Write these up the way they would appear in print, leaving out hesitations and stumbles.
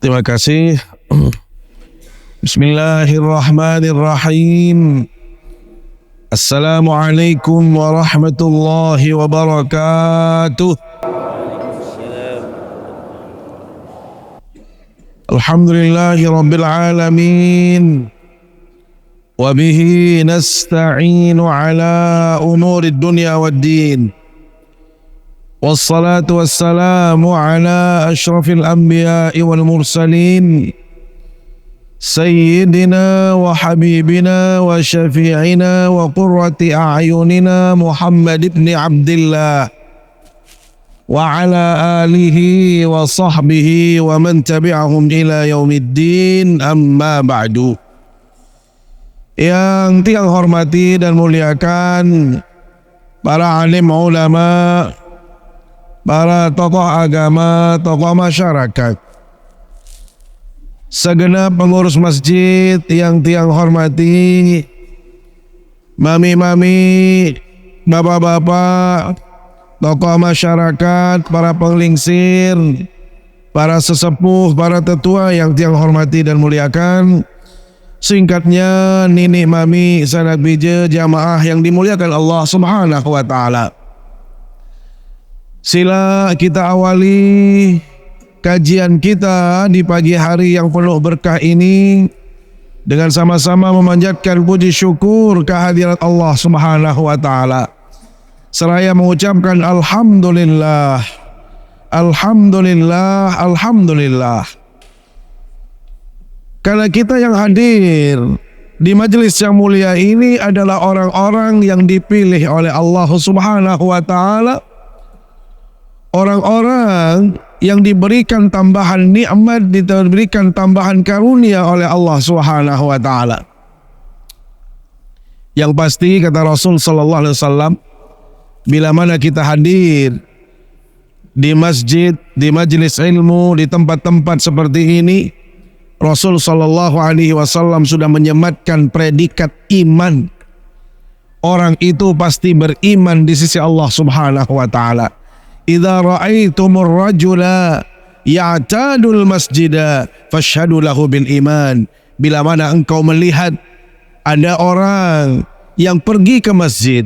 Terima kasih. Bismillahirrahmanirrahim. Assalamualaikum warahmatullahi wabarakatuh. Alhamdulillahi rabbil alamin. Wa bihi nasta'inu ala umurid dunya waddin. Wassalatu wassalamu ala ashrafil anbiya'i wal mursalin Sayyidina wa habibina wa syafi'ina wa qurrati a'yunina Muhammad ibn Abdillah wa ala alihi wa sahbihi wa man tabi'ahum ila yaumiddin, amma ba'du. Yang tiang hormati dan muliakan para alim ulama, para tokoh agama, tokoh masyarakat, segenap pengurus masjid yang tiang hormati, mami-mami, bapak-bapak, tokoh masyarakat, para penglingsir, para sesepuh, para tetua yang tiang hormati dan muliakan. Singkatnya, nini, mami, sanak bija, jamaah yang dimuliakan Allah Subhanahu wa ta'ala. Sila kita awali kajian kita di pagi hari yang penuh berkah ini dengan sama-sama memanjatkan puji syukur kehadirat Allah Subhanahu wa ta'ala, seraya mengucapkan alhamdulillah, alhamdulillah, alhamdulillah. Karena kita yang hadir di majelis yang mulia ini adalah orang-orang yang dipilih oleh Allah Subhanahu wa ta'ala, orang-orang yang diberikan tambahan nikmat, diberikan tambahan karunia oleh Allah Subhanahu wa ta'ala. Yang pasti kata Rasul sallallahu alaihi wasallam, bila mana kita hadir di masjid, di majelis ilmu, di tempat-tempat seperti ini, Rasul sallallahu alaihi wasallam sudah menyematkan predikat iman. Orang itu pasti beriman di sisi Allah Subhanahu wa ta'ala. Idza ra'aitumur rajula ya'tadul masjida fashhadu lahu bil iman. Bila mana engkau melihat ada orang yang pergi ke masjid,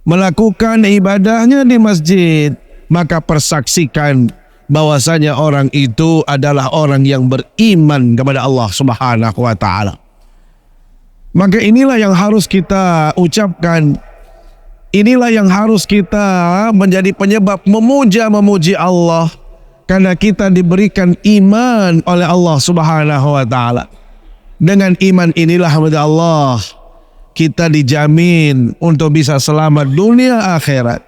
melakukan ibadahnya di masjid, maka persaksikan bahwasanya orang itu adalah orang yang beriman kepada Allah Subhanahu wa ta'ala. Maka inilah yang harus kita ucapkan. Inilah yang harus kita menjadi penyebab memuji Allah, karena kita diberikan iman oleh Allah Subhanahu wa ta'ala. Dengan iman inilah Allah kita dijamin untuk bisa selamat dunia akhirat.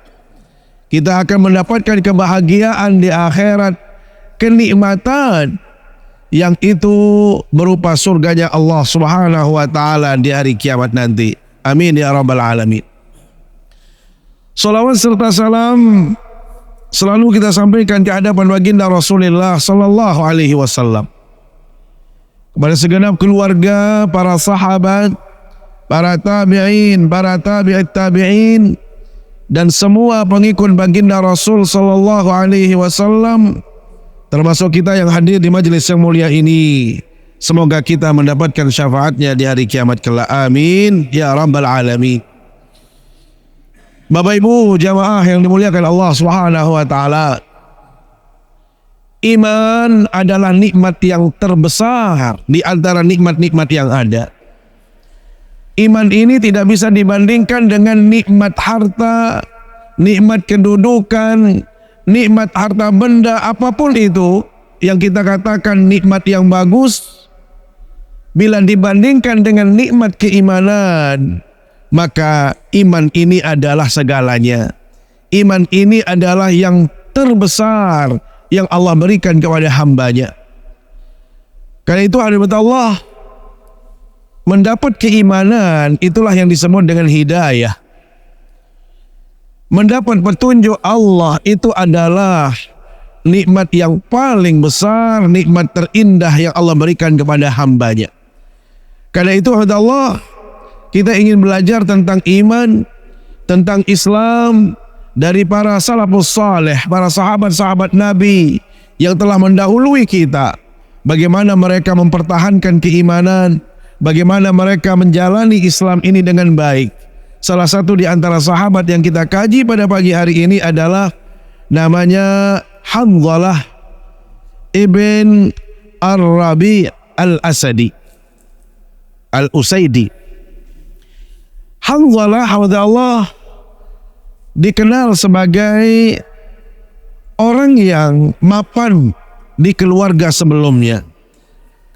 Kita akan mendapatkan kebahagiaan di akhirat, kenikmatan yang itu berupa surganya Allah Subhanahu wa ta'ala di hari kiamat nanti. Amin ya rabbal alamin. Salawat serta salam selalu kita sampaikan ke hadapan baginda Rasulullah sallallahu alaihi wasallam, kepada segenap keluarga, para sahabat, para tabi'in, para tabi'it tabi'in, dan semua pengikut baginda Rasul sallallahu alaihi wasallam, termasuk kita yang hadir di majelis yang mulia ini. Semoga kita mendapatkan syafaatnya di hari kiamat kelak. Amin ya rabbal alamin. Bapak Ibu jamaah yang dimuliakan Allah Subhanahu wa ta'ala, iman adalah nikmat yang terbesar di antara nikmat-nikmat yang ada. Iman ini tidak bisa dibandingkan dengan nikmat harta, nikmat kedudukan, nikmat harta benda, apapun itu yang kita katakan nikmat yang bagus. Bila dibandingkan dengan nikmat keimanan, maka iman ini adalah segalanya. Iman ini adalah yang terbesar yang Allah berikan kepada hambanya. Karena itu hadirat Allah, mendapat keimanan itulah yang disebut dengan hidayah. Mendapat petunjuk Allah itu adalah nikmat yang paling besar, nikmat terindah yang Allah berikan kepada hambanya. Karena itu hadirat Allah, kita ingin belajar tentang iman, tentang Islam dari para salafus saleh, para sahabat-sahabat Nabi yang telah mendahului kita, bagaimana mereka mempertahankan keimanan, bagaimana mereka menjalani Islam ini dengan baik. Salah satu di antara sahabat yang kita kaji pada pagi hari ini adalah namanya Hanzalah ibn Ar-Rabi al-Asadi al-Usaidi. Hanzalah Allah dikenal sebagai orang yang mapan di keluarga sebelumnya.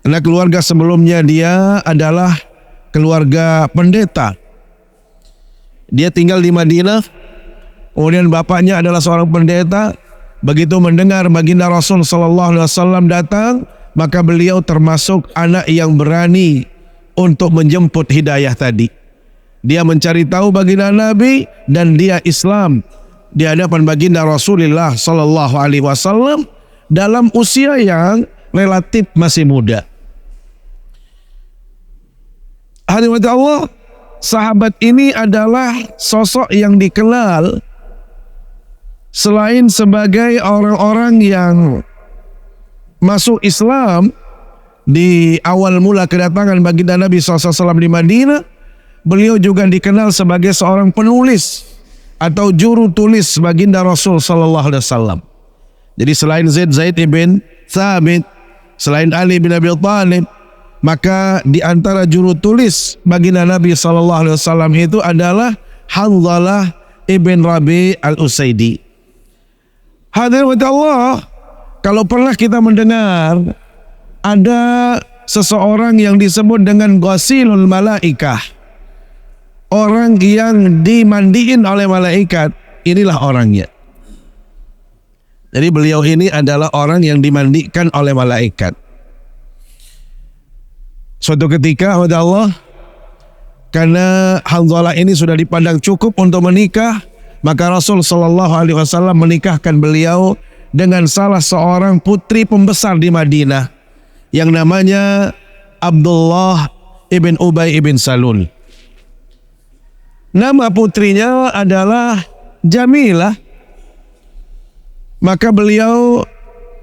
Karena keluarga sebelumnya dia adalah keluarga pendeta. Dia tinggal di Madinah, kemudian bapaknya adalah seorang pendeta. Begitu mendengar baginda Rasul sallallahu alaihi wasallam datang, maka beliau termasuk anak yang berani untuk menjemput hidayah tadi. Dia mencari tahu baginda Nabi dan dia Islam di hadapan baginda Rasulullah sallallahu alaihi wasallam dalam usia yang relatif masih muda. Hadirin Allah, sahabat ini adalah sosok yang dikenal selain sebagai orang-orang yang masuk Islam di awal mula kedatangan baginda Nabi SAW di Madinah, beliau juga dikenal sebagai seorang penulis atau juru tulis baginda Rasul SAW. Jadi selain Zaid ibn Thabit, selain Ali bin Abi Thalib, maka di antara juru tulis baginda Nabi SAW itu adalah Hanzalah ibn Rabi al-Usaidi. Hadirin Allah, kalau pernah kita mendengar ada seseorang yang disebut dengan ghasilul malaikah, orang yang dimandiin oleh malaikat, inilah orangnya. Jadi beliau ini adalah orang yang dimandikan oleh malaikat. Suatu ketika, Allah, karena Hanzalah ini sudah dipandang cukup untuk menikah, maka Rasul Shallallahu Alaihi Wasallam menikahkan beliau dengan salah seorang putri pembesar di Madinah yang namanya Abdullah ibn Ubay ibn Salul. Nama putrinya adalah Jamilah. Maka beliau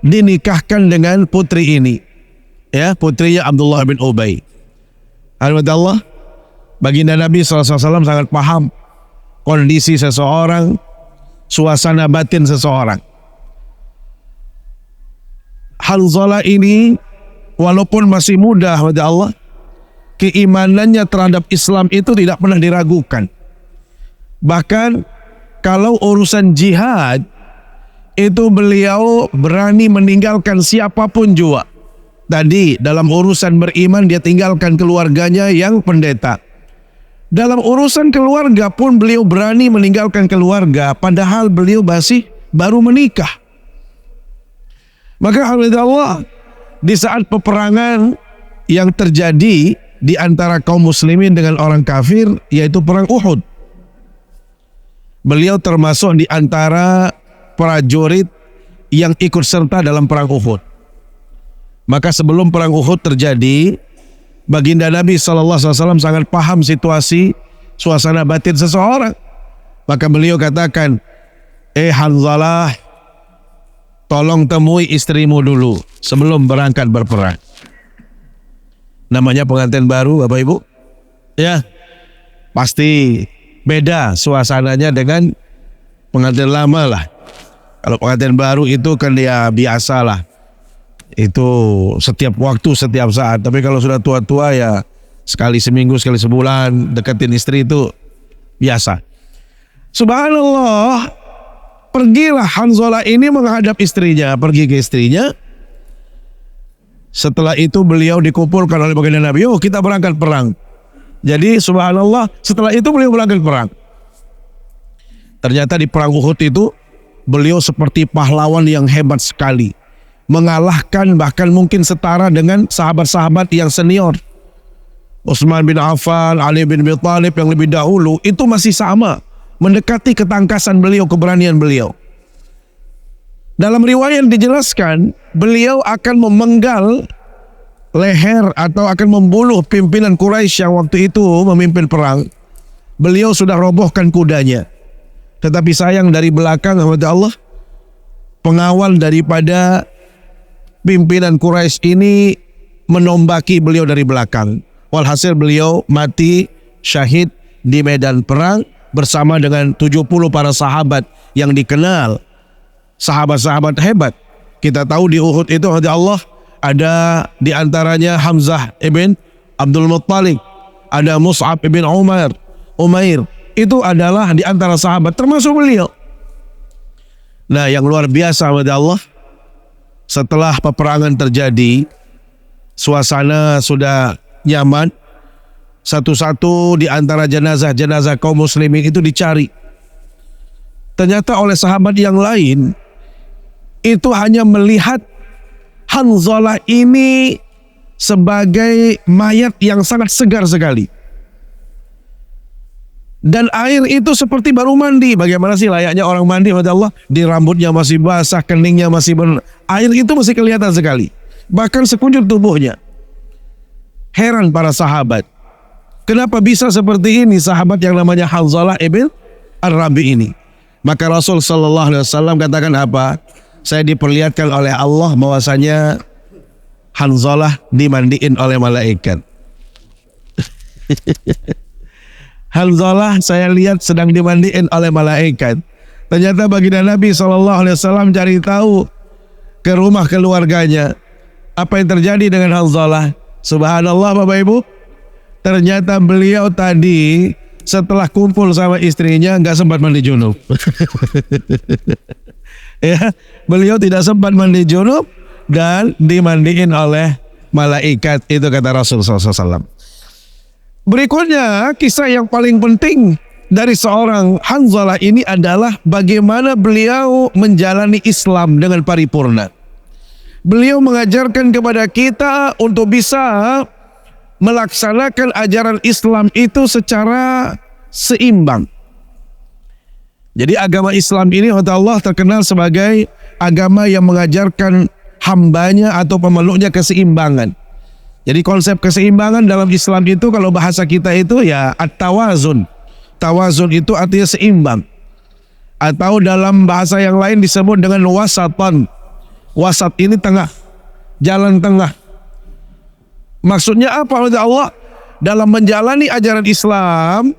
dinikahkan dengan putri ini, ya, putrinya Abdullah bin Ubay. Alhamdulillah, baginda Nabi SAW sangat paham kondisi seseorang, suasana batin seseorang. Hanzalah ini walaupun masih muda, Allah, keimanannya terhadap Islam itu tidak pernah diragukan. Bahkan kalau urusan jihad itu beliau berani meninggalkan siapapun juga. Tadi dalam urusan beriman dia tinggalkan keluarganya yang pendeta. Dalam urusan keluarga pun beliau berani meninggalkan keluarga padahal beliau masih baru menikah. Maka alhamdulillah di saat peperangan yang terjadi di antara kaum muslimin dengan orang kafir, yaitu perang Uhud, beliau termasuk di antara prajurit yang ikut serta dalam perang Uhud. Maka sebelum perang Uhud terjadi, baginda Nabi SAW sangat paham situasi suasana batin seseorang. Maka beliau katakan, Hanzalah, tolong temui istrimu dulu sebelum berangkat berperang. Namanya pengantin baru, Bapak Ibu, ya pasti beda suasananya dengan pengantin lama lah. Kalau pengantin baru itu kan dia biasa lah, itu setiap waktu, setiap saat. Tapi kalau sudah tua-tua ya sekali seminggu, sekali sebulan deketin istri itu biasa. Subhanallah, pergilah Hanzalah ini menghadap istrinya, pergi ke istrinya. Setelah itu beliau dikumpulkan oleh baginda Nabi, "Oh, kita berangkat perang." Jadi subhanallah, setelah itu beliau berangkat perang. Ternyata di perang Uhud itu beliau seperti pahlawan yang hebat sekali, mengalahkan bahkan mungkin setara dengan sahabat-sahabat yang senior. Utsman bin Affan, Ali bin Abi Thalib yang lebih dahulu itu masih sama, mendekati ketangkasan beliau, keberanian beliau. Dalam riwayat dijelaskan, beliau akan memenggal leher atau akan membunuh pimpinan Quraisy yang waktu itu memimpin perang. Beliau sudah robohkan kudanya. Tetapi sayang dari belakang, Allah, pengawal daripada pimpinan Quraisy ini menombaki beliau dari belakang. Walhasil beliau mati syahid di medan perang bersama dengan 70 para sahabat yang dikenal sahabat-sahabat hebat. Kita tahu di Uhud itu Allah ada di antaranya Hamzah ibn Abdul Muttalib, ada Mus'ab ibn Umair. Itu adalah di antara sahabat termasuk beliau. Nah, yang luar biasa pada Allah, setelah peperangan terjadi, suasana sudah nyaman, satu-satu di antara jenazah-jenazah kaum muslimin itu dicari. Ternyata oleh sahabat yang lain itu hanya melihat Hanzalah ini sebagai mayat yang sangat segar sekali. Dan air itu seperti baru mandi. Bagaimana sih layaknya orang mandi pada Allah? Di rambutnya masih basah, keningnya masih air itu masih kelihatan sekali. Bahkan sekujur tubuhnya. Heran para sahabat. Kenapa bisa seperti ini sahabat yang namanya Hanzalah ibn Ar-Rabi ini? Maka Rasul sallallahu alaihi wasallam katakan apa? Saya diperlihatkan oleh Allah bahwasanya Hanzalah dimandiin oleh malaikat. Hanzalah saya lihat sedang dimandiin oleh malaikat. Ternyata baginda Nabi SAW cari tahu ke rumah keluarganya apa yang terjadi dengan Hanzalah. Subhanallah Bapak Ibu, ternyata beliau tadi setelah kumpul sama istrinya nggak sempat mandi junub. Ya, beliau tidak sempat mandi junub dan dimandiin oleh malaikat, itu kata Rasulullah SAW. Berikutnya, kisah yang paling penting dari seorang Hanzalah ini adalah bagaimana beliau menjalani Islam dengan paripurna. Beliau mengajarkan kepada kita untuk bisa melaksanakan ajaran Islam itu secara seimbang. Jadi agama Islam ini Allah terkenal sebagai agama yang mengajarkan hambanya atau pemeluknya keseimbangan. Jadi konsep keseimbangan dalam Islam itu kalau bahasa kita itu ya at-tawazun. Tawazun itu artinya seimbang. Atau dalam bahasa yang lain disebut dengan wasatan. Wasat ini tengah, jalan tengah. Maksudnya apa oleh Allah? Dalam menjalani ajaran Islam,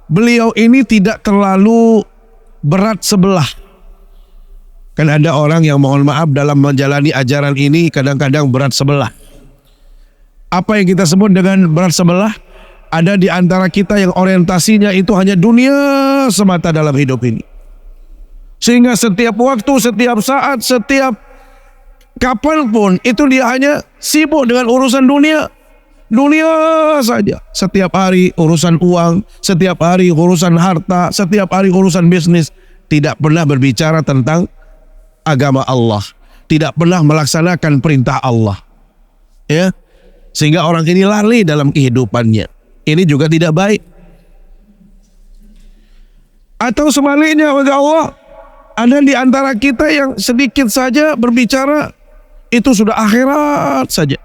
beliau ini tidak terlalu berat sebelah. Kan ada orang yang mohon maaf dalam menjalani ajaran ini kadang-kadang berat sebelah. Apa yang kita sebut dengan berat sebelah? Ada di antara kita yang orientasinya itu hanya dunia semata dalam hidup ini. Sehingga setiap waktu, setiap saat, setiap kapanpun itu dia hanya sibuk dengan urusan dunia. Dunia saja. Setiap hari urusan uang, setiap hari urusan harta, setiap hari urusan bisnis. Tidak pernah berbicara tentang agama Allah. Tidak pernah melaksanakan perintah Allah. Ya. Sehingga orang ini lari dalam kehidupannya. Ini juga tidak baik. Atau sebaliknya, bagi Allah, ada di antara kita yang sedikit saja berbicara itu sudah akhirat saja,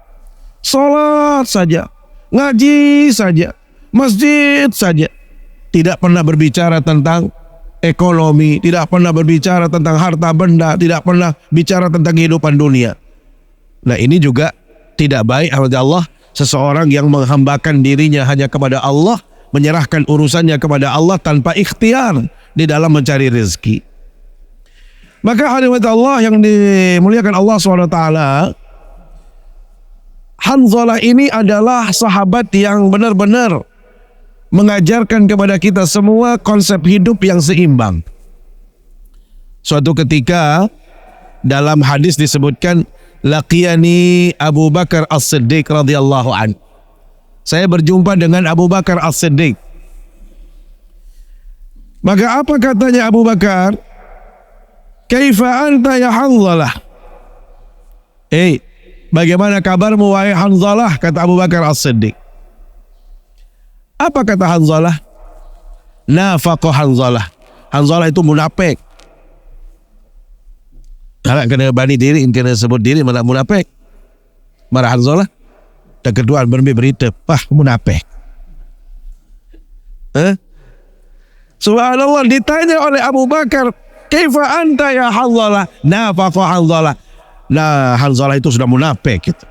sholat saja, ngaji saja, masjid saja. Tidak pernah berbicara tentang ekonomi, tidak pernah berbicara tentang harta benda, tidak pernah bicara tentang kehidupan dunia. Nah, ini juga tidak baik kepada Allah. Seseorang yang menghambakan dirinya hanya kepada Allah, menyerahkan urusannya kepada Allah tanpa ikhtiar di dalam mencari rezeki. Maka hadirin Allah yang dimuliakan Allah SWT, Hanzalah ini adalah sahabat yang benar-benar mengajarkan kepada kita semua konsep hidup yang seimbang. Suatu ketika dalam hadis disebutkan, laqiyani Abu Bakar As-Siddiq radhiyallahu an. Saya berjumpa dengan Abu Bakar As-Siddiq. Maka apa katanya Abu Bakar? Kaifa anta ya Hanzalah? Bagaimana kabarmu wahai Hanzalah? Kata Abu Bakar As-Siddiq. Apa kata Hanzalah? Nafaqa Hanzalah. Hanzalah itu munafik. Kalau kena bani diri, kena sebut diri mana munafik. Marah Hanzalah. Dan kedua berita, munafik. Subhanallah, ditanya oleh Abu Bakar, kaifa anta ya Hanzalah? Nafaqa Hanzalah. nah Hanzalah itu sudah munafik gitu.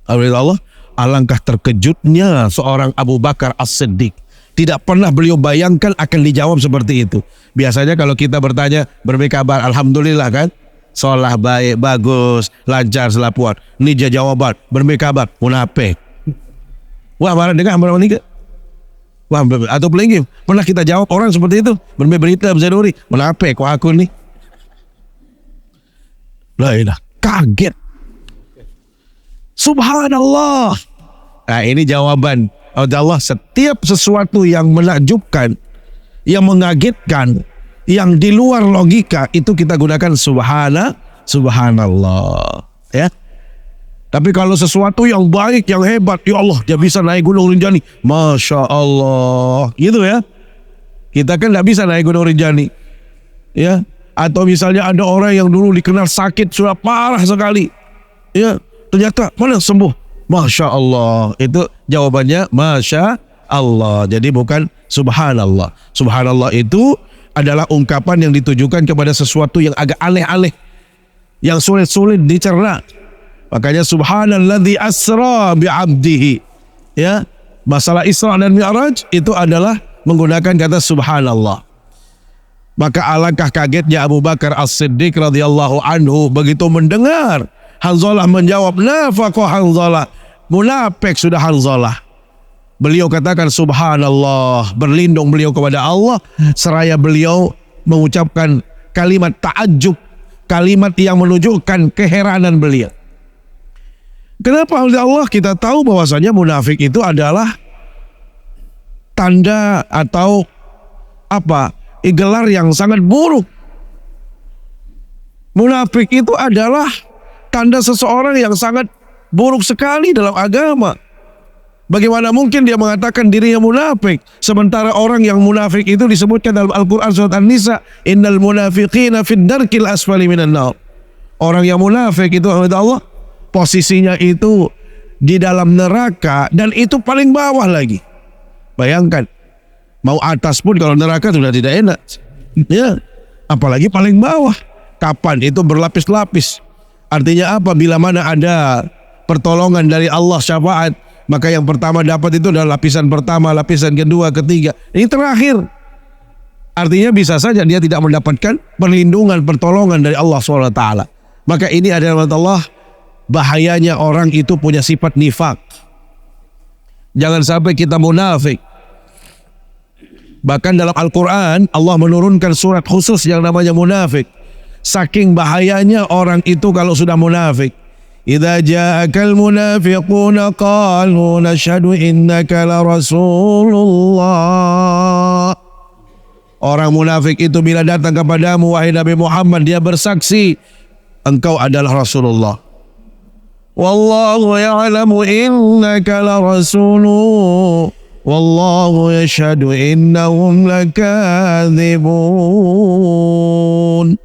Allah, alangkah terkejutnya seorang Abu Bakar As-Siddiq. Tidak pernah beliau bayangkan akan dijawab seperti itu. Biasanya kalau kita bertanya, berbagi kabar, alhamdulillah kan, sholah baik, bagus, lancar, selapuan. Ini dia jawaban, berbagi kabar, munafik. Wah, marah dengar amal nikah. Wah, atau pelinggi, pernah kita jawab orang seperti itu, berbagi berita, berseduri, munafik, wah aku nih. Lah, kaget. Subhanallah. Nah, ini jawaban Allah. Setiap sesuatu yang menakjubkan, yang mengagetkan, yang di luar logika, itu kita gunakan subhanallah. Ya. Tapi kalau sesuatu yang baik, yang hebat, ya Allah, dia bisa naik gunung Rinjani, Masya Allah, gitu ya. Kita kan tidak bisa naik gunung Rinjani, ya. Atau misalnya ada orang yang dulu dikenal sakit sudah parah sekali, ya, ternyata mana sembuh, Masya Allah. Itu jawabannya Masya Allah. Jadi bukan Subhanallah. Subhanallah itu adalah ungkapan yang ditujukan kepada sesuatu yang agak aneh-aneh, yang sulit-sulit dicerna. Makanya subhanalladzi asra bi'abdihi. Ya, masalah Isra dan Mi'raj itu adalah menggunakan kata subhanallah. Maka alangkah kagetnya Abu Bakar As-Siddiq radhiyallahu anhu begitu mendengar Hanzalah menjawab, nafaqah Hanzalah, munafik sudah Hanzalah. Beliau katakan subhanallah, berlindung beliau kepada Allah seraya beliau mengucapkan kalimat ta'ajjub, kalimat yang menunjukkan keheranan beliau. Kenapa oleh Allah? Kita tahu bahwasanya munafik itu adalah tanda atau gelar yang sangat buruk. Munafik itu adalah tanda seseorang yang sangat buruk sekali dalam agama. Bagaimana mungkin dia mengatakan dirinya munafik, sementara orang yang munafik itu disebutkan dalam Al-Quran surat An-Nisa, innal munafiqina fid darkil asfali minan nar. Orang yang munafik itu Allah posisinya itu di dalam neraka, dan itu paling bawah lagi. Bayangkan, mau atas pun kalau neraka sudah tidak enak, ya, apalagi paling bawah. Kapan? Itu berlapis-lapis. Artinya apa? Bila mana ada pertolongan dari Allah, syafaat, maka yang pertama dapat itu adalah lapisan pertama, lapisan kedua, ketiga, ini terakhir. Artinya bisa saja dia tidak mendapatkan perlindungan, pertolongan dari Allah SWT. Maka ini adalah Allah, bahayanya orang itu punya sifat nifak. Jangan sampai kita munafik. Bahkan dalam Al-Quran Allah menurunkan surat khusus yang namanya munafik. Saking bahayanya orang itu kalau sudah munafik. Idza ja'akal munafiquna qalu nashhadu innaka la rasulullah. Orang munafik itu bila datang kepadamu wahai Nabi Muhammad, dia bersaksi engkau adalah Rasulullah. Wallahu ya'lamu innaka la rasuluh wallahu yashhadu innahum lakadzibun.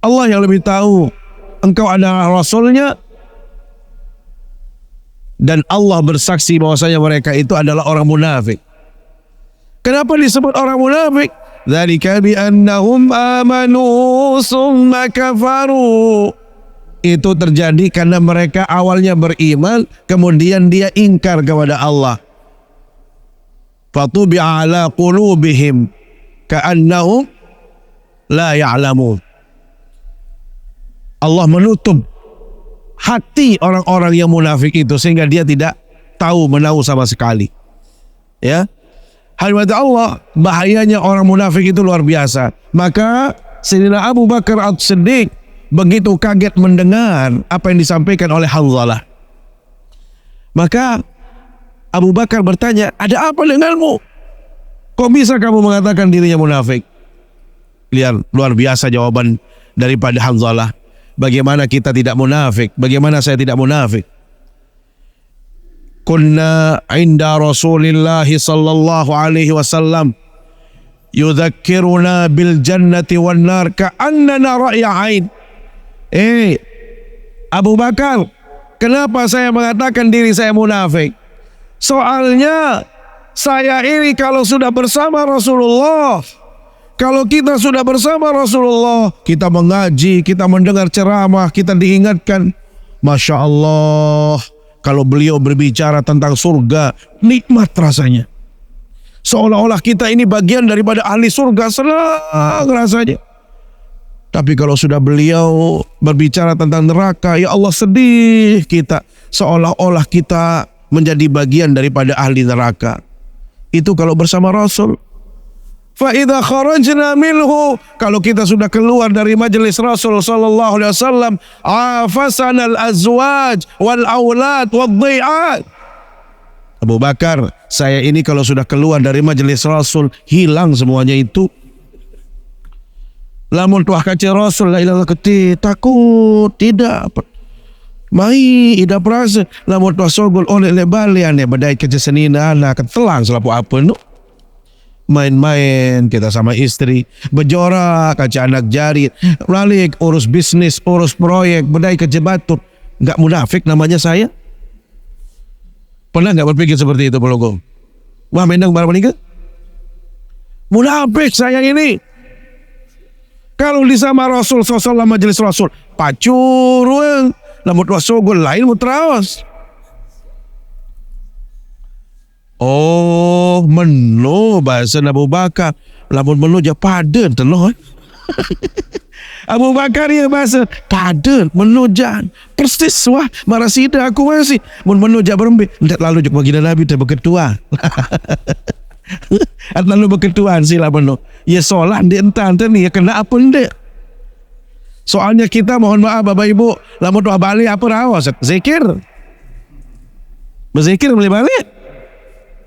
Allah yang lebih tahu engkau adalah Rasulnya, dan Allah bersaksi bahwasanya mereka itu adalah orang munafik. Kenapa disebut orang munafik? Dzalika bi annahum amanu summa kafaru. Itu terjadi karena mereka awalnya beriman, kemudian dia ingkar kepada Allah. Fatubi'a ala qulubihim ka'annahum la ya'lamun. Allah menutup hati orang-orang yang munafik itu sehingga dia tidak tahu menahu sama sekali. Ya. Hadirin Allah, bahayanya orang munafik itu luar biasa. Maka Sayyidina Abu Bakar As-Siddiq begitu kaget mendengar apa yang disampaikan oleh Hanzalah. Maka Abu Bakar bertanya, ada apa denganmu? Kok bisa kamu mengatakan dirinya munafik? Lihat, luar biasa jawaban daripada Hanzalah. Bagaimana kita tidak munafik? Bagaimana saya tidak munafik? Kunna inda Rasulillah sallallahu alaihi wasallam yudzakkiruna bil jannati wan nar ka'annana ra'ya 'ain. Abu Bakar, kenapa saya mengatakan diri saya munafik? Soalnya saya ini kalau sudah bersama Rasulullah, Kalau kita sudah bersama Rasulullah, kita mengaji, kita mendengar ceramah, kita diingatkan. Masya Allah, kalau beliau berbicara tentang surga, nikmat rasanya. Seolah-olah kita ini bagian daripada ahli surga, senang rasanya. Tapi kalau sudah beliau berbicara tentang neraka, ya Allah sedih kita. Seolah-olah kita menjadi bagian daripada ahli neraka. Itu kalau bersama Rasul. Fa'idha kharajna minhu, kalau kita sudah keluar dari majelis Rasul sallallahu alaihi wasallam, afasana al-azwaj wal aulad wad dhi'at. Abu Bakar, saya ini kalau sudah keluar dari majelis Rasul, hilang semuanya itu. Lamun tuah kaca Rasul la ilaha keti takut tidak mai ida perasa lamun tuah sogol oleh lebalian ya badai kerja senina anak ketelang selapu apa nu main-main kita sama istri berjorak kaca anak jari balik urus bisnis urus proyek badai kerja batur nggak munafik namanya saya. Pernah nggak berpikir seperti itu pelogong? Wah mendang barang menikah munafik saya ini. Kalau di sama Rasul SAW majelis Rasul pacur lamut wasogol lain mutrawas. Oh menu bahasa Abu Bakar lamun menu je paden teloh. Abu Bakar ya bahasa paden menu jan persis wah marasida aku masih menu je berembe ndak lalu jok baginda Nabi teh berketua. Lalu berketuaan sila menu ya solat di entan ni ya kena apa ndak. Soalnya kita mohon maaf Bapak Ibu lamun doa balik apa rawas zikir berzikir boleh balik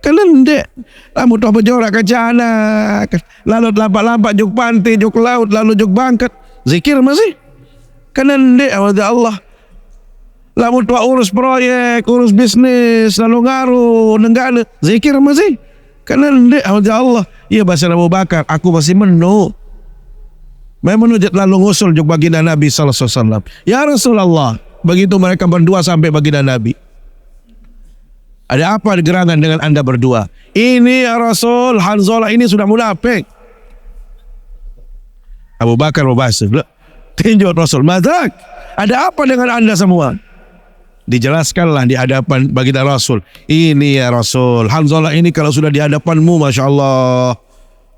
kelendek lamun doa berjorak ke jana lalu lampak-lampak juk pantai juk laut lalu juk bangkat zikir masih kelendek Allah. Lamun doa urus proyek urus bisnis lalu ngaruh nenggala zikir masih kelendek Allah. Iya bahasa Abu Bakar aku masih menu memang lalu ngusul juk baginda Nabi sallallahu alaihi wasallam. Ya Rasulullah, begitu mereka berdua sampai baginda Nabi. Ada apa gerangan dengan anda berdua? Ini ya Rasul, Hanzalah ini sudah munafik. Abu Bakar berbahasa, tinjau Rasul, "Madak? Ada apa dengan anda semua?" Dijelaskanlah di hadapan baginda Rasul. Ini ya Rasul, Hanzalah ini kalau sudah di hadapanmu, Masya Allah,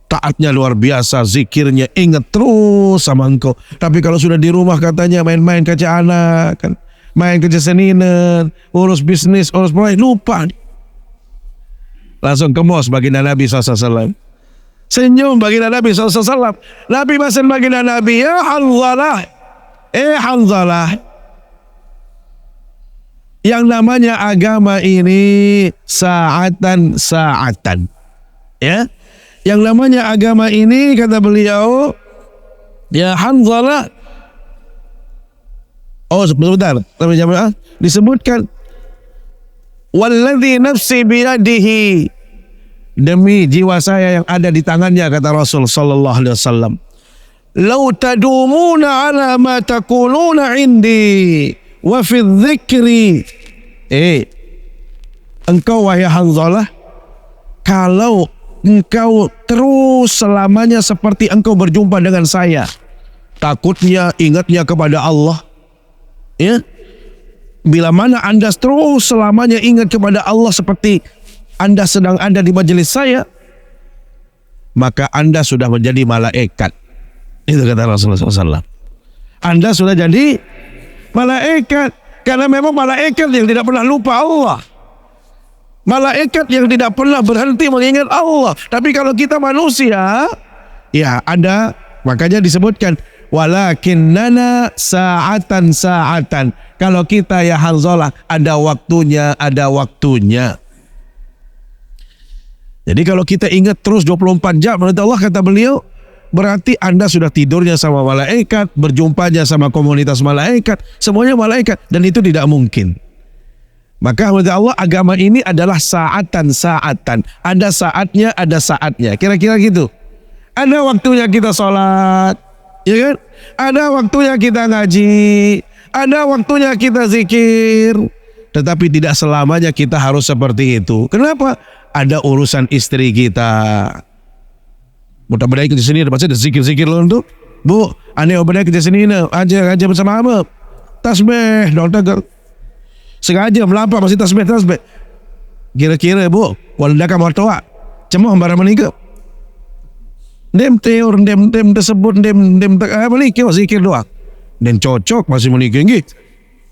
taatnya luar biasa, zikirnya ingat terus sama engkau. Tapi kalau sudah di rumah katanya main-main kaca anak, kan, main kerja seninan, urus bisnis, urus proyek, lupa. Langsung kemos baginda Nabi SAW. Senyum baginda Nabi SAW. Nabi masan baginda Nabi, ya Hanzalah, Hanzalah, yang namanya agama ini saatan, ya. Yang namanya agama ini kata beliau ya Hanzalah. Oh sebentar disebutkan walladzi nafsi biyadihi, demi jiwa saya yang ada di tangannya kata Rasul sallallahu alaihi wasallam, law tadumuna ala ma taquluna indi wa fi dzikri, engkau wahai Hanzalah, kalau engkau terus selamanya seperti engkau berjumpa dengan saya, takutnya ingatnya kepada Allah, ya. Bila mana anda terus selamanya ingat kepada Allah seperti anda sedang ada di majelis saya, maka anda sudah menjadi malaikat. Itu kata Rasulullah SAW. Anda sudah jadi malaikat, karena memang malaikat yang tidak pernah lupa Allah. Malaikat yang tidak pernah berhenti mengingat Allah. Tapi kalau kita manusia, ya ada, makanya disebutkan walakinnana sa'atan. Kalau kita ya Hanzalah ada waktunya. Jadi kalau kita ingat terus 24 jam menurut Allah kata beliau, berarti anda sudah tidurnya sama malaikat, berjumpanya sama komunitas malaikat, semuanya malaikat, dan itu tidak mungkin. Maka menurut Allah agama ini adalah saatan. Ada saatnya. Kira-kira gitu. Ada waktunya kita sholat, ya kan? Ada waktunya kita ngaji, ada waktunya kita zikir. Tetapi tidak selamanya kita harus seperti itu. Kenapa? Ada urusan istri kita, Mudah berdaya kerja sini, baca zikir-zikir lo tu. Bu, ane berdaya kerja sini na, aja bersama apa? Tasbih, dong tak. Sengaja melampau masih tasbih. Kira-kira bu, walau mertua, cemah barang menikah. Dem teor, dem tersebut, dem tak apa ni? Kau zikir doang. Dan cocok masih menikah gitu.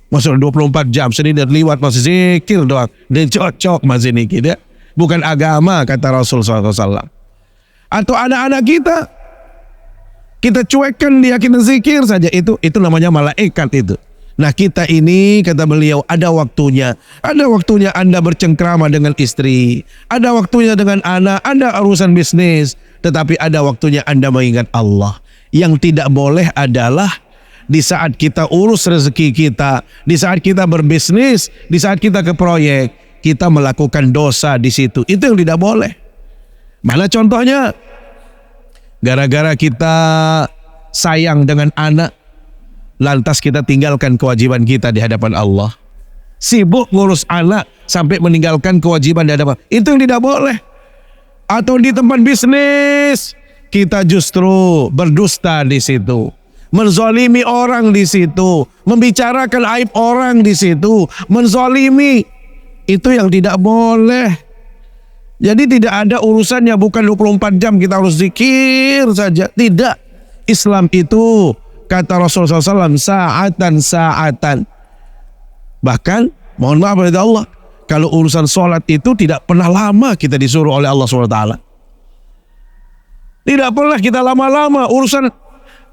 Masuk 24 jam sini dan liwat masih zikir doang. Dan cocok masih nikah dia. Bukan agama kata Rasul SAW. Atau anak-anak kita cuekkan dia, kita zikir saja, itu namanya malaikat itu. Nah kita ini kata beliau ada waktunya Anda bercengkrama dengan istri, ada waktunya dengan anak, ada urusan bisnis, tetapi ada waktunya Anda mengingat Allah. Yang tidak boleh adalah di saat kita urus rezeki kita, di saat kita berbisnis, di saat kita ke proyek, kita melakukan dosa di situ. Itu yang tidak boleh. Mana contohnya? Gara-gara kita sayang dengan anak, lantas kita tinggalkan kewajiban kita di hadapan Allah. Sibuk ngurus anak sampai meninggalkan kewajiban di hadapan. Itu yang tidak boleh. Atau di tempat bisnis, kita justru berdusta di situ, menzalimi orang di situ, membicarakan aib orang di situ, menzalimi. Itu yang tidak boleh. Jadi tidak ada urusannya, bukan 24 jam kita harus zikir saja. Tidak. Islam itu kata Rasulullah SAW saatan. Bahkan mohon maaf kepada Allah, kalau urusan sholat itu tidak pernah lama kita disuruh oleh Allah SWT. Tidak pernah kita lama-lama urusan.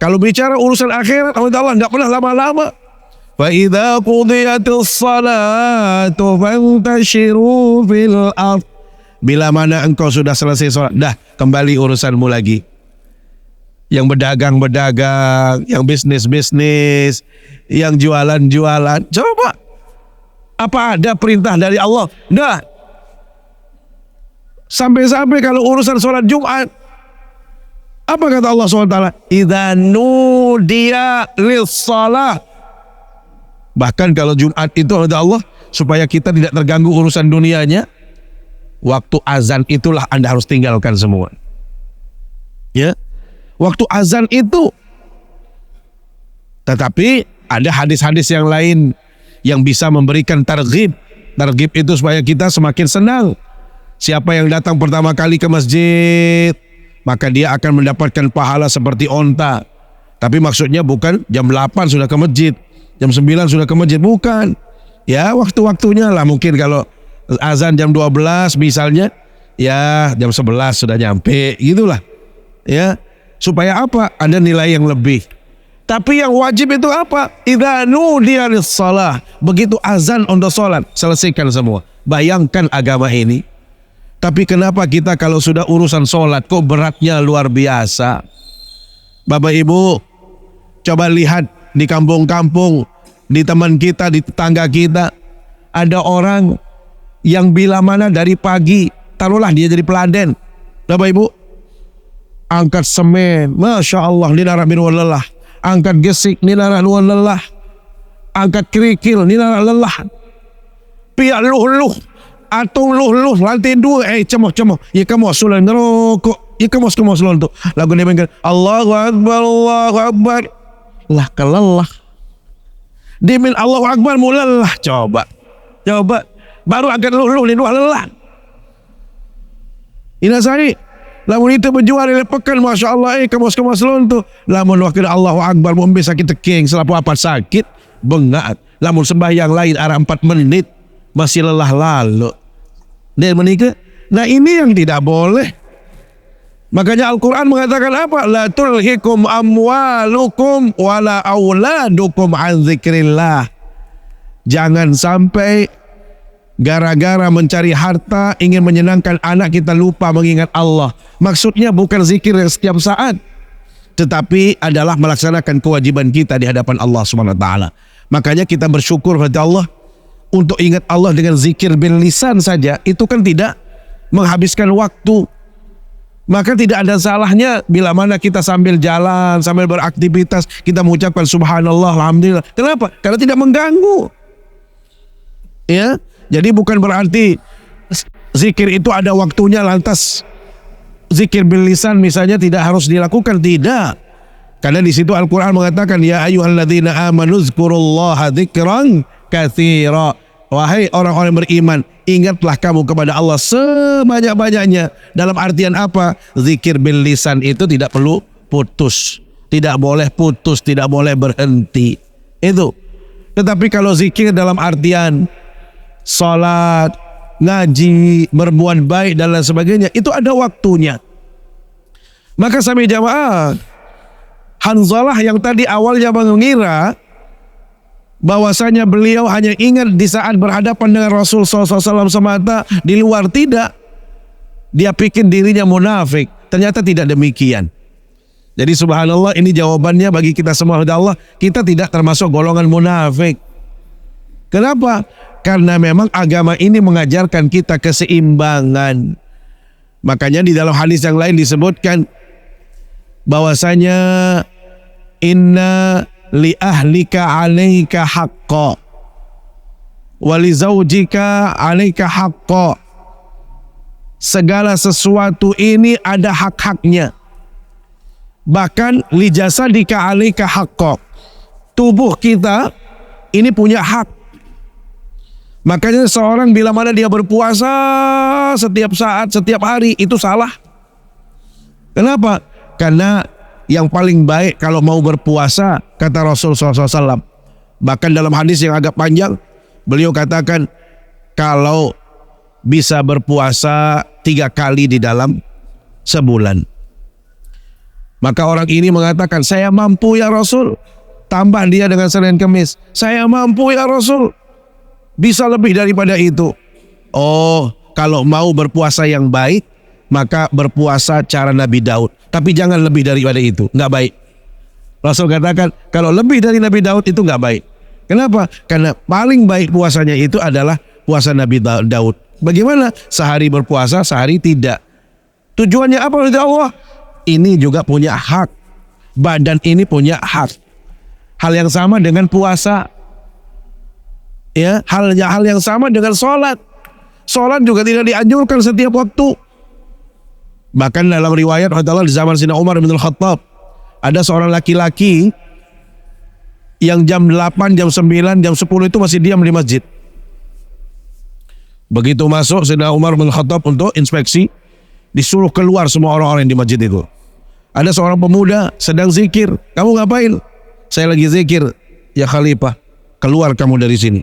Kalau bicara urusan akhirat Allah tidak pernah lama-lama. Fa idza qudiyatis salatu fantashiru fil ardh. Bila mana engkau sudah selesai sholat, dah kembali urusanmu lagi. Yang berdagang, yang bisnis, yang jualan. Coba, apa ada perintah dari Allah? Dah. Sampai-sampai kalau urusan sholat Jumat, apa kata Allah SWT? Idza nudiya lis-shalah. Bahkan kalau Jumat itu kata Allah, supaya kita tidak terganggu urusan dunianya, waktu azan itulah Anda harus tinggalkan semua. Ya, waktu azan itu. Tetapi ada hadis-hadis yang lain yang bisa memberikan targhib. Targhib itu supaya kita semakin senang. Siapa yang datang pertama kali ke masjid, maka dia akan mendapatkan pahala seperti onta. Tapi maksudnya bukan jam 8 sudah ke masjid, jam 9 sudah ke masjid, bukan. Ya, waktu-waktunya lah. Mungkin kalau azan jam 12 misalnya, ya jam 11 sudah nyampe, gitulah. Ya, supaya apa? Ada nilai yang lebih. Tapi yang wajib itu apa? Idza nudiya lis-shalah. Begitu azan untuk salat, selesaikan semua. Bayangkan agama ini. Tapi kenapa kita kalau sudah urusan salat kok beratnya luar biasa? Bapak Ibu, coba lihat di kampung-kampung, di teman kita, di tetangga kita, ada orang yang bila mana dari pagi, taruhlah dia jadi peladen, Bapak Ibu, angkat semen, Masya Allah, ni narah min lelah, angkat gesik, ni narah nuan lelah, angkat kerikil, ni narah lelah, piak luh-luh, atung luh-luh, lantai 2, cemoh, ya kamu sulan ngerokok, ya kamu sulan tu, lagu ni bengkel, Allahu Akbar, lah kelelah, dia min Allahu Akbar mulalah, coba, baru akan luh-luh ni dua lelah. Ina sari, lamun itu berjual di pekan, Masya Allah, kemas lon tu. Lamun wakil Allahu Akbar, mau sakit teking, selapu apa sakit, bengak. Lamun sembahyang lain arah 4 menit, masih lelah lalu. Dan menikah, nah ini yang tidak boleh. Makanya Al-Quran mengatakan apa? La tulhikum amwalukum wala auladukum an zikrillah. Jangan sampai gara-gara mencari harta, ingin menyenangkan anak, kita lupa mengingat Allah. Maksudnya bukan zikir setiap saat, tetapi adalah melaksanakan kewajiban kita di hadapan Allah SWT. Makanya kita bersyukur kepada Allah. Untuk ingat Allah dengan zikir bil lisan saja, itu kan tidak menghabiskan waktu. Maka tidak ada salahnya bila mana kita sambil jalan, sambil beraktivitas, kita mengucapkan subhanallah, alhamdulillah. Kenapa? Karena tidak mengganggu. Ya, jadi bukan berarti zikir itu ada waktunya lantas zikir bil lisan misalnya tidak harus dilakukan, tidak. Karena di situ Al-Quran mengatakan, ya ayyuhalladzina amanu dzkurullaha dzikran katsira. Wahai orang-orang beriman, ingatlah kamu kepada Allah sebanyak-banyaknya. Dalam artian apa? Zikir bil lisan itu tidak perlu putus, tidak boleh putus, tidak boleh berhenti. Itu. Tetapi kalau zikir dalam artian salat, ngaji, berbuat baik dan lain sebagainya, itu ada waktunya. Maka sami jamaah, Hanzalah yang tadi awalnya mengira bahwasanya beliau hanya ingat di saat berhadapan dengan Rasul SAW semata, di luar tidak. Dia pikir dirinya munafik, ternyata tidak demikian. Jadi subhanallah, ini jawabannya bagi kita semua. Allah, kita tidak termasuk golongan munafik. Kenapa? Karena memang agama ini mengajarkan kita keseimbangan. Makanya di dalam hadis yang lain disebutkan bahwasanya inna li ahlika 'alaika haqqan wa li zaujika 'alaika haqqan. Segala sesuatu ini ada hak-haknya. Bahkan li jasadika 'alaika haqqan. Tubuh kita ini punya hak. Makanya seorang bila mana dia berpuasa setiap saat, setiap hari, itu salah. Kenapa? Karena yang paling baik kalau mau berpuasa, kata Rasul SAW, bahkan dalam hadis yang agak panjang, beliau katakan kalau bisa berpuasa 3 kali di dalam sebulan. Maka orang ini mengatakan, saya mampu ya Rasul. Tambah dia dengan Senin Kemis, saya mampu ya Rasul. Bisa lebih daripada itu. Oh, kalau mau berpuasa yang baik, maka berpuasa cara Nabi Daud. Tapi jangan lebih daripada itu, nggak baik. Rasul katakan, kalau lebih dari Nabi Daud itu nggak baik. Kenapa? Karena paling baik puasanya itu adalah puasa Nabi Daud. Bagaimana? Sehari berpuasa, sehari tidak. Tujuannya apa oleh Allah? Ini juga punya hak. Badan ini punya hak. Hal yang sama dengan puasa. Ya, hal yang sama dengan sholat. Sholat juga tidak dianjurkan setiap waktu. Bahkan dalam riwayat di zaman Sayyidina Umar bin Khattab, ada seorang laki-laki yang jam 8, jam 9, jam 10 itu masih diam di masjid. Begitu masuk Sayyidina Umar bin Khattab untuk inspeksi, disuruh keluar semua orang-orang di masjid itu. Ada seorang pemuda sedang zikir. Kamu ngapain? Saya lagi zikir. Ya Khalifah, keluar kamu dari sini.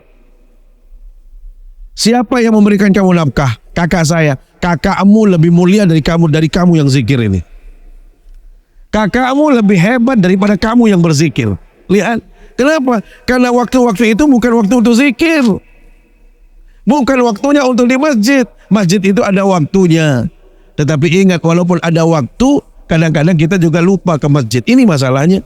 Siapa yang memberikan kamu nafkah? Kakak saya. Kakakmu lebih mulia dari kamu yang zikir ini. Kakakmu lebih hebat daripada kamu yang berzikir. Lihat. Kenapa? Karena waktu-waktu itu bukan waktu untuk zikir. Bukan waktunya untuk di masjid. Masjid itu ada waktunya. Tetapi ingat, walaupun ada waktu, kadang-kadang kita juga lupa ke masjid. Ini masalahnya.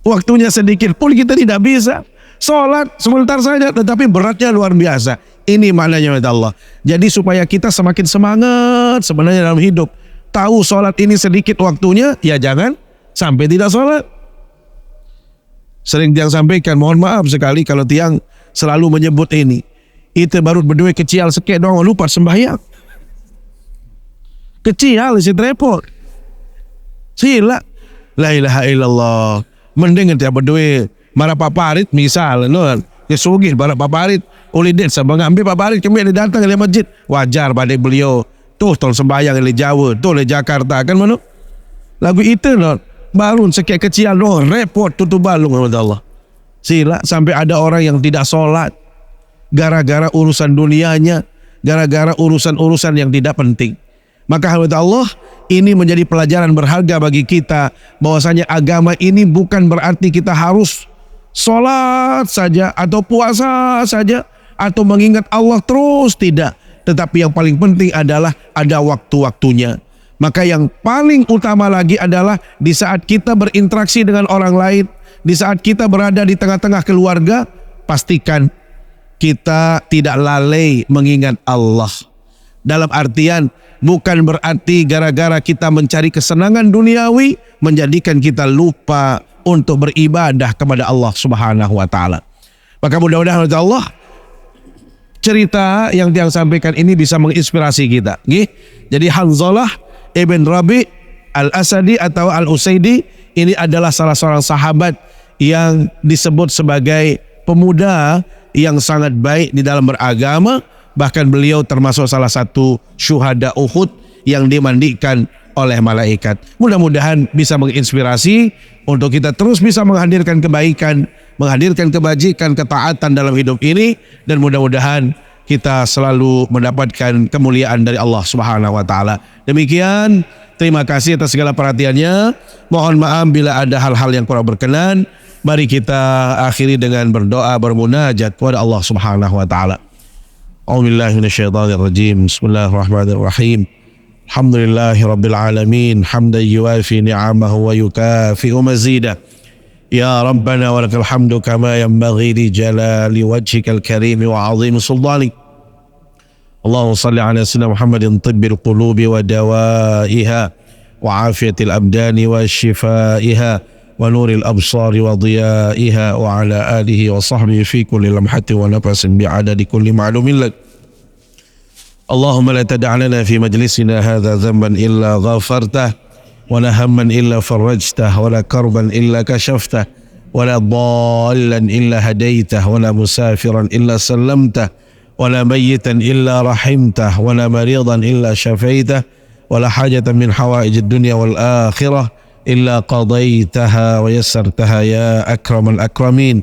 Waktunya sedikit pun kita tidak bisa. Sholat sebentar saja, tetapi beratnya luar biasa. Ini maknanya oleh Allah. Jadi supaya kita semakin semangat sebenarnya dalam hidup. Tahu sholat ini sedikit waktunya, ya jangan sampai tidak sholat. Sering Tiang sampaikan, mohon maaf sekali kalau Tiang selalu menyebut ini. Itu baru berdua kecil sekek doang, lupa sembahyang. Kecil, isi repot. Sila. La ilaha illallah. Mending dia berdua marah paparit misal, dia sugih marah paparit, ulidin sama ngambil paparit, kami ada datang ke masjid, wajar pada beliau, tuh tol sembahyang di Jawa, tuh di Jakarta kan mana, lagu itu balun sekek kecil, repot tutup balung Allah. Sila sampai ada orang yang tidak sholat, gara-gara urusan dunianya, gara-gara urusan-urusan yang tidak penting. Maka Allah, ini menjadi pelajaran berharga bagi kita, bahwasanya agama ini bukan berarti kita harus sholat saja atau puasa saja atau mengingat Allah terus, tidak. Tetapi yang paling penting adalah ada waktu-waktunya. Maka yang paling utama lagi adalah di saat kita berinteraksi dengan orang lain, di saat kita berada di tengah-tengah keluarga, pastikan kita tidak lalai mengingat Allah. Dalam artian bukan berarti gara-gara kita mencari kesenangan duniawi menjadikan kita lupa untuk beribadah kepada Allah Subhanahu wa taala. Maka mudah-mudahan Allah, cerita yang Tiang sampaikan ini bisa menginspirasi kita. Jadi Hanzalah ibn Rabi al-Asadi atau al-Usaidi ini adalah salah seorang sahabat yang disebut sebagai pemuda yang sangat baik di dalam beragama. Bahkan beliau termasuk salah satu syuhada Uhud yang dimandikan oleh malaikat. Mudah-mudahan bisa menginspirasi untuk kita terus bisa menghadirkan kebaikan, menghadirkan kebajikan, ketaatan dalam hidup ini, dan mudah-mudahan kita selalu mendapatkan kemuliaan dari Allah Subhanahu wa taala. Demikian, terima kasih atas segala perhatiannya. Mohon maaf bila ada hal-hal yang kurang berkenan. Mari kita akhiri dengan berdoa bermunajat kepada Allah Subhanahu wa taala. A'udzubillahi minasyaitonir rajim. Bismillahirrahmanirrahim. Alhamdulillahi rabbil alamin, hamdan yuwafi ni'amahu wa yukafi'u mazidah. Ya Rabbana wa lakal hamdu kama yanbaghi li jalali wajhikal karim wa 'azimi sultanik. Allahumma salli ala sayyidina Muhammadin tibbil qulubi wa dawaiha wa afiyatil abdani wa shifaiha wa nuril absari wa diyaiha wa ala alihi wa sahbihi fi kulli lamhatin wa nafasin bi'adadi kulli ma'lumin lak. Allahumma la tada' lana fi majlisina hadha dhanban illa ghafartah wa la hamman illa farajtah wa la karban illa kashaftah wa la dhallan illa hadaitah wa la musafiran illa sallamtah wa la mayyitan illa rahimtah wa la maridan illa shafaitah wa la hajatan min hawaijid dunya wal akhirah illa qadaitaha wa yassartaha ya akramal akramin.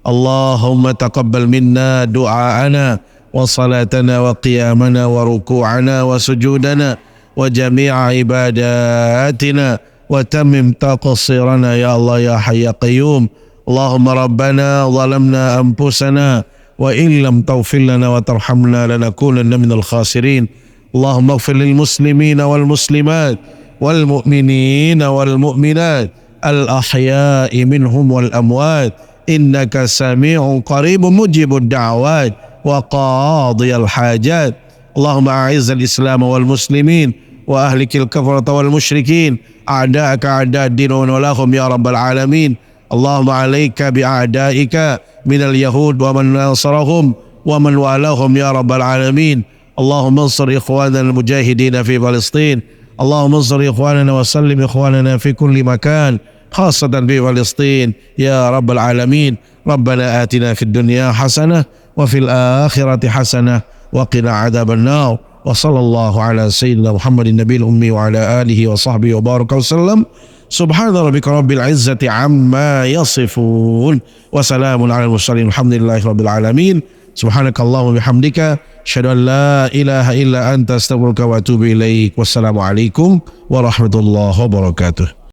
Allahumma taqabbal minna du'aana wa salatana wa qiyamana wa ruku'ana wa sujudana wa jami'a ibadatina wa tammim taqsirana ya Allah ya hayy ya qayyum. Allahumma rabbana zalamna anfusana wa in lam taghfir lana wa tarhamna lanakunanna minal khasirin. Allahumma ighfir lil muslimina wal muslimat wal mu'minina wal mu'minat al ahya'i minhum wal amwat innaka sami'un qaribun mujibud da'awat wa qadiyal hajat. Allahumma a'izzal islam wal muslimin wa ahlikil kafarata wal musyrikin a'da'aka a'da'ad din wa walahum ya rabbal alamin. Allahumma alayka bi'a'da'ika minal yahud wa man nasarahum wa man walahum ya rabbal alamin. Allahumma ansur ikhwanana al-mujahidin fi Palestin. Allahumma ansur ikhwanana wa sallim ikhwanana fi kulli makan khasatan fi Palestin ya rabbal alamin. Rabbana atina fid dunya hasanah wa fil akhirati hasanah wa qina adzaban nar. Wa sallallahu ala sayyidina Muhammadin nabiyil ummi wa ala alihi wa sahbihi wa baraka wasallam. Subhana rabbika rabbil izzati amma yasifun wa salamun ala al-mursalin alhamdulillahi rabbil alamin. Subhanakallahumma bihamdika asyhadu an la ilaha illa anta astaghfiruka wa atubu ilaik. Wassalamu alaikum warahmatullahi wabarakatuh.